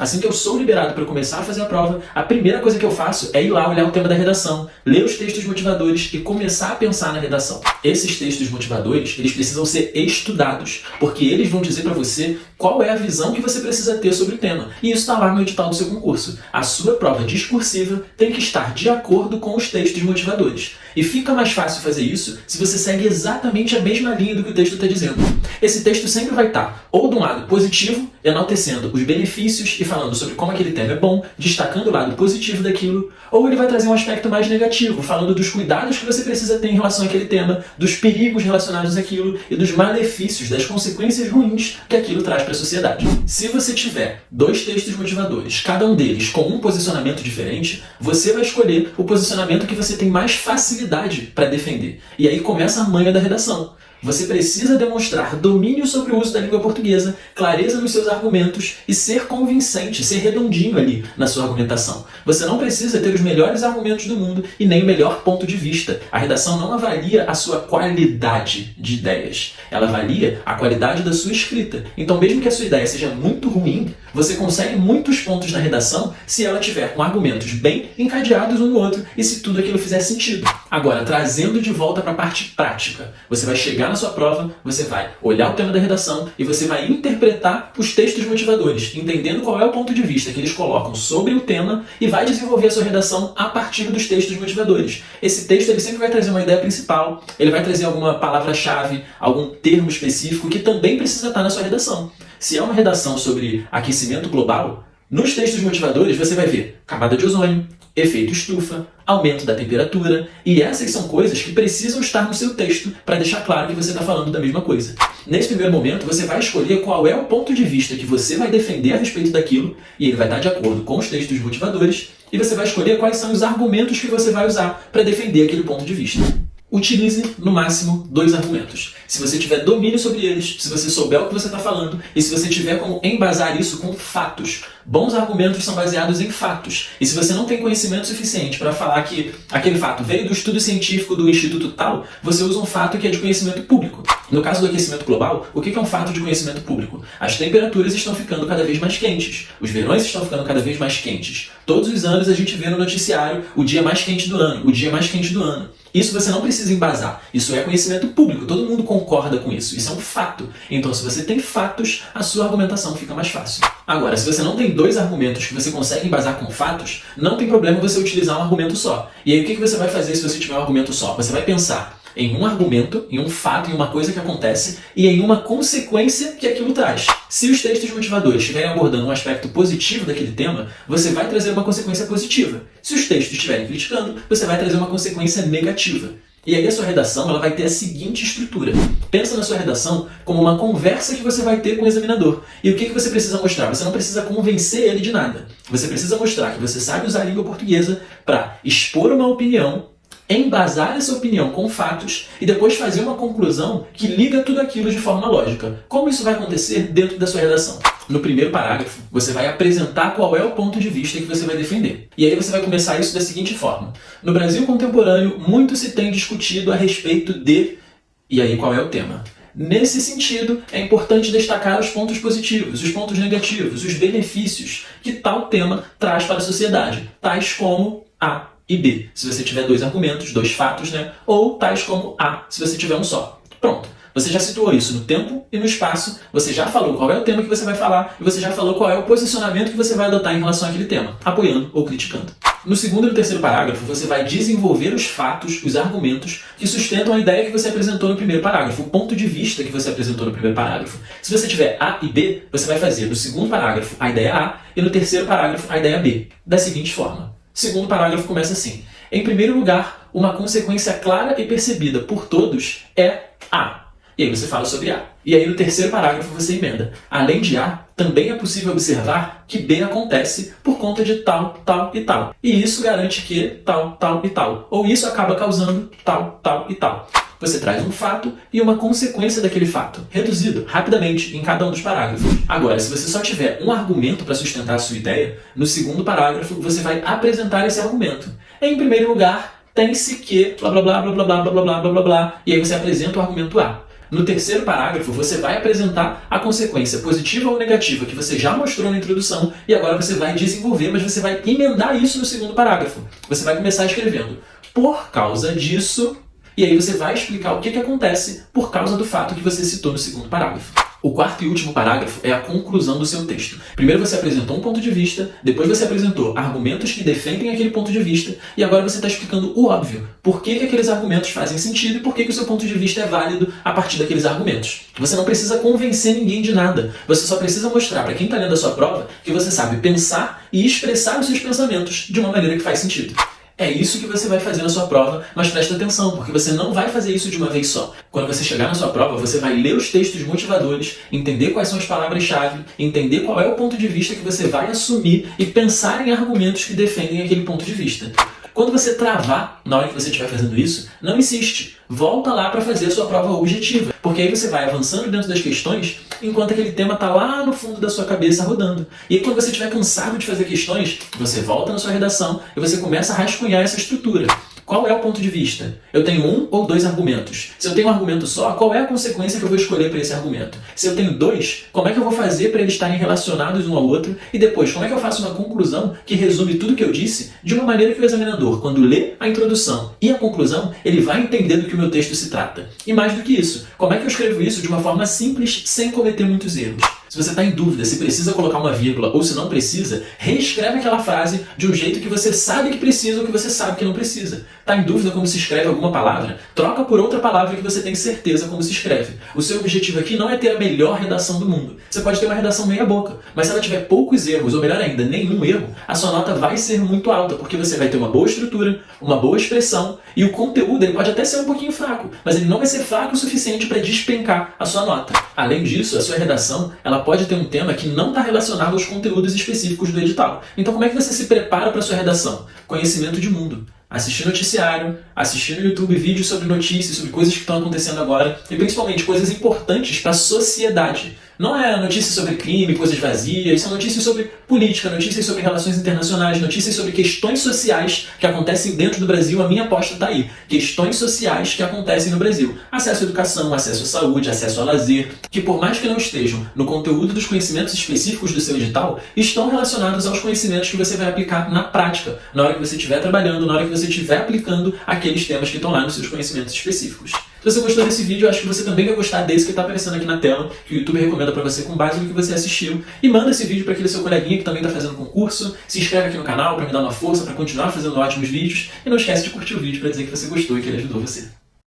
Assim que eu sou liberado para começar a fazer a prova, a primeira coisa que eu faço é ir lá olhar o tema da redação, ler os textos motivadores e começar a pensar na redação. Esses textos motivadores, eles precisam ser estudados, porque eles vão dizer para você qual é a visão que você precisa ter sobre o tema. E isso está lá no edital do seu concurso. A sua prova discursiva tem que estar de acordo com os textos motivadores. E fica mais fácil fazer isso se você segue exatamente a mesma linha do que o texto está dizendo. Esse texto sempre vai estar ou de um lado positivo, enaltecendo os benefícios e falando sobre como aquele tema é bom, destacando o lado positivo daquilo, ou ele vai trazer um aspecto mais negativo, falando dos cuidados que você precisa ter em relação àquele tema, dos perigos relacionados àquilo e dos malefícios, das consequências ruins que aquilo traz para a sociedade. Se você tiver dois textos motivadores, cada um deles com um posicionamento diferente, você vai escolher o posicionamento que você tem mais facilidade para defender. E aí começa a manha da redação. Você precisa demonstrar domínio sobre o uso da língua portuguesa, clareza nos seus argumentos e ser convincente, ser redondinho ali na sua argumentação. Você não precisa ter os melhores argumentos do mundo e nem o melhor ponto de vista. A redação não avalia a sua qualidade de ideias. Ela avalia a qualidade da sua escrita. Então, mesmo que a sua ideia seja muito ruim, você consegue muitos pontos na redação se ela tiver com argumentos bem encadeados um no outro e se tudo aquilo fizer sentido. Agora, trazendo de volta para a parte prática, você vai chegar na sua prova, você vai olhar o tema da redação e você vai interpretar os textos motivadores, entendendo qual é o ponto de vista que eles colocam sobre o tema e vai desenvolver a sua redação a partir dos textos motivadores. Esse texto ele sempre vai trazer uma ideia principal, ele vai trazer alguma palavra-chave, algum termo específico que também precisa estar na sua redação. Se é uma redação sobre aquecimento global, nos textos motivadores você vai ver camada de ozônio, efeito estufa, aumento da temperatura, e essas são coisas que precisam estar no seu texto para deixar claro que você está falando da mesma coisa. Nesse primeiro momento, você vai escolher qual é o ponto de vista que você vai defender a respeito daquilo, e ele vai estar de acordo com os textos motivadores, e você vai escolher quais são os argumentos que você vai usar para defender aquele ponto de vista. Utilize, no máximo, 2 argumentos. Se você tiver domínio sobre eles, se você souber o que você está falando e se você tiver como embasar isso com fatos. Bons argumentos são baseados em fatos. E se você não tem conhecimento suficiente para falar que aquele fato veio do estudo científico do instituto tal, você usa um fato que é de conhecimento público. No caso do aquecimento global, o que é um fato de conhecimento público? As temperaturas estão ficando cada vez mais quentes. Os verões estão ficando cada vez mais quentes. Todos os anos a gente vê no noticiário o dia mais quente do ano, o dia mais quente do ano. Isso você não precisa embasar. Isso é conhecimento público. Todo mundo concorda com isso. Isso é um fato. Então, se você tem fatos, a sua argumentação fica mais fácil. Agora, se você não tem 2 argumentos que você consegue embasar com fatos, não tem problema você utilizar um argumento só. E aí, o que você vai fazer se você tiver um argumento só? Você vai pensar em um argumento, em um fato, em uma coisa que acontece e em uma consequência que aquilo traz. Se os textos motivadores estiverem abordando um aspecto positivo daquele tema, você vai trazer uma consequência positiva. Se os textos estiverem criticando, você vai trazer uma consequência negativa. E aí a sua redação ela vai ter a seguinte estrutura. Pensa na sua redação como uma conversa que você vai ter com o examinador. E o que você precisa mostrar? Você não precisa convencer ele de nada. Você precisa mostrar que você sabe usar a língua portuguesa para expor uma opinião, embasar essa opinião com fatos e depois fazer uma conclusão que liga tudo aquilo de forma lógica. Como isso vai acontecer dentro da sua redação? No primeiro parágrafo, você vai apresentar qual é o ponto de vista que você vai defender. E aí você vai começar isso da seguinte forma. No Brasil contemporâneo, muito se tem discutido a respeito de... E aí qual é o tema? Nesse sentido, é importante destacar os pontos positivos, os pontos negativos, os benefícios que tal tema traz para a sociedade, tais como A e B, se você tiver 2 argumentos, 2 fatos, né? Ou tais como A, se você tiver um só. Pronto. Você já situou isso no tempo e no espaço, você já falou qual é o tema que você vai falar e você já falou qual é o posicionamento que você vai adotar em relação àquele tema, apoiando ou criticando. No segundo e no terceiro parágrafo, você vai desenvolver os fatos, os argumentos que sustentam a ideia que você apresentou no primeiro parágrafo, o ponto de vista que você apresentou no primeiro parágrafo. Se você tiver A e B, você vai fazer no segundo parágrafo a ideia A e no terceiro parágrafo a ideia B, da seguinte forma. Segundo parágrafo começa assim. Em primeiro lugar, uma consequência clara e percebida por todos é A. E aí você fala sobre A. E aí no terceiro parágrafo você emenda. Além de A, também é possível observar que B acontece por conta de tal, tal e tal. E isso garante que tal, tal e tal. Ou isso acaba causando tal, tal e tal. Você traz um fato e uma consequência daquele fato, reduzido rapidamente em cada um dos parágrafos. Agora, se você só tiver um argumento para sustentar a sua ideia, no segundo parágrafo você vai apresentar esse argumento. Em primeiro lugar, tem-se que blá blá blá blá blá blá blá blá blá blá blá, e aí você apresenta o argumento A. No terceiro parágrafo, você vai apresentar a consequência positiva ou negativa que você já mostrou na introdução e agora você vai desenvolver, mas você vai emendar isso no segundo parágrafo. Você vai começar escrevendo por causa disso, e aí você vai explicar o que acontece por causa do fato que você citou no segundo parágrafo. O quarto e último parágrafo é a conclusão do seu texto. Primeiro você apresentou um ponto de vista, depois você apresentou argumentos que defendem aquele ponto de vista, e agora você está explicando o óbvio. Por que aqueles argumentos fazem sentido e por que o seu ponto de vista é válido a partir daqueles argumentos. Você não precisa convencer ninguém de nada. Você só precisa mostrar para quem está lendo a sua prova que você sabe pensar e expressar os seus pensamentos de uma maneira que faz sentido. É isso que você vai fazer na sua prova, mas presta atenção, porque você não vai fazer isso de uma vez só. Quando você chegar na sua prova, você vai ler os textos motivadores, entender quais são as palavras-chave, entender qual é o ponto de vista que você vai assumir e pensar em argumentos que defendem aquele ponto de vista. Quando você travar na hora que você estiver fazendo isso, não insiste. Volta lá para fazer a sua prova objetiva, porque aí você vai avançando dentro das questões enquanto aquele tema está lá no fundo da sua cabeça rodando. E aí, quando você estiver cansado de fazer questões, você volta na sua redação e você começa a rascunhar essa estrutura. Qual é o ponto de vista? Eu tenho um ou dois argumentos. Se eu tenho um argumento só, qual é a consequência que eu vou escolher para esse argumento? Se eu tenho dois, como é que eu vou fazer para eles estarem relacionados um ao outro? E depois, como é que eu faço uma conclusão que resume tudo que eu disse de uma maneira que o examinador, quando lê a introdução e a conclusão, ele vai entender do que o meu texto se trata? E mais do que isso, como é que eu escrevo isso de uma forma simples, sem cometer muitos erros? Se você está em dúvida se precisa colocar uma vírgula ou se não precisa, reescreve aquela frase de um jeito que você sabe que precisa ou que você sabe que não precisa. Está em dúvida como se escreve alguma palavra? Troca por outra palavra que você tem certeza como se escreve. O seu objetivo aqui não é ter a melhor redação do mundo. Você pode ter uma redação meia boca, mas se ela tiver poucos erros, ou melhor ainda, nenhum erro, a sua nota vai ser muito alta, porque você vai ter uma boa estrutura, uma boa expressão, e o conteúdo ele pode até ser um pouquinho fraco, mas ele não vai ser fraco o suficiente para despencar a sua nota. Além disso, a sua redação ela pode ter um tema que não está relacionado aos conteúdos específicos do edital. Então como é que você se prepara para a sua redação? Conhecimento de mundo. Assistir noticiário, assistir no YouTube vídeos sobre notícias, sobre coisas que estão acontecendo agora, e principalmente coisas importantes para a sociedade. Não é notícias sobre crime, coisas vazias, são notícias sobre política, notícias sobre relações internacionais, notícias sobre questões sociais que acontecem dentro do Brasil. A minha aposta está aí. Questões sociais que acontecem no Brasil. Acesso à educação, acesso à saúde, acesso ao lazer, que por mais que não estejam no conteúdo dos conhecimentos específicos do seu edital, estão relacionados aos conhecimentos que você vai aplicar na prática, na hora que você estiver trabalhando, na hora que você estiver aplicando aqueles temas que estão lá nos seus conhecimentos específicos. Se você gostou desse vídeo, eu acho que você também vai gostar desse que está aparecendo aqui na tela, que o YouTube recomenda para você com base no que você assistiu. E manda esse vídeo para aquele seu coleguinha que também está fazendo concurso. Se inscreve aqui no canal para me dar uma força, para continuar fazendo ótimos vídeos. E não esquece de curtir o vídeo para dizer que você gostou e que ele ajudou você.